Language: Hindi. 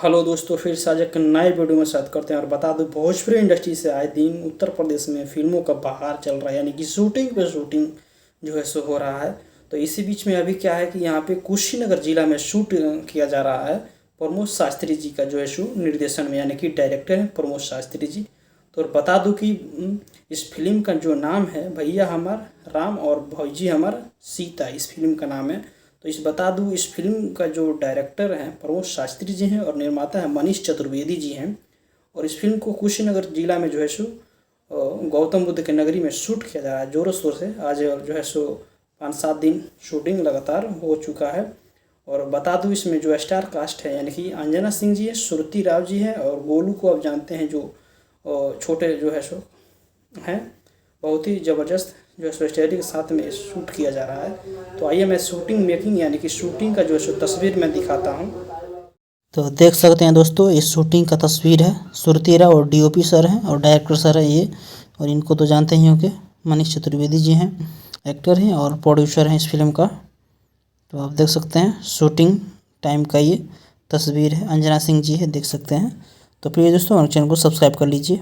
हेलो दोस्तों, फिर से आज एक नए वीडियो में साथ करते हैं। और बता दूं, भोजपुरी इंडस्ट्री से आए दिन उत्तर प्रदेश में फिल्मों का बहार चल रहा है, यानी कि शूटिंग पे शूटिंग जो है सो हो रहा है। तो इसी बीच में अभी क्या है कि यहाँ पे कुशीनगर जिला में शूट किया जा रहा है प्रमोद शास्त्री जी का जो है सो निर्देशन में, यानी कि डायरेक्टर हैं प्रमोद शास्त्री जी। तो बता दूं कि इस फिल्म का जो नाम है भैया हमार राम और भौजी हमार सीता, इस फिल्म का नाम है। तो बता दूं, इस फिल्म का जो डायरेक्टर हैं प्रमोद शास्त्री जी हैं और निर्माता हैं मनीष चतुर्वेदी जी हैं। और इस फिल्म को कुशीनगर जिला में जो है सो गौतम बुद्ध के नगरी में शूट किया जा रहा है जोरों शोर से। आज जो है सो 5-7 दिन शूटिंग लगातार हो चुका है। और बता दूं, इसमें जो स्टार कास्ट है यानी कि अंजना सिंह जी है, श्रुति राव जी है, और गोलू को आप जानते हैं जो छोटे जो है सो हैं। बहुत ही ज़बरदस्त जो है स्टोरी के साथ में शूट किया जा रहा है। तो आइए मैं शूटिंग मेकिंग यानी कि शूटिंग का जो है तस्वीर मैं दिखाता हूँ। तो देख सकते हैं दोस्तों, इस शूटिंग का तस्वीर है। सुरती राव और डीओपी सर हैं और डायरेक्टर सर है ये। और इनको तो जानते ही होंगे, मनीष चतुर्वेदी जी हैं, एक्टर हैं और प्रोड्यूसर हैं इस फिल्म का। तो आप देख सकते हैं शूटिंग टाइम का ये तस्वीर है। अंजना सिंह जी है, देख सकते हैं। तो प्लीज़ दोस्तों, हमारे चैनल को सब्सक्राइब कर लीजिए।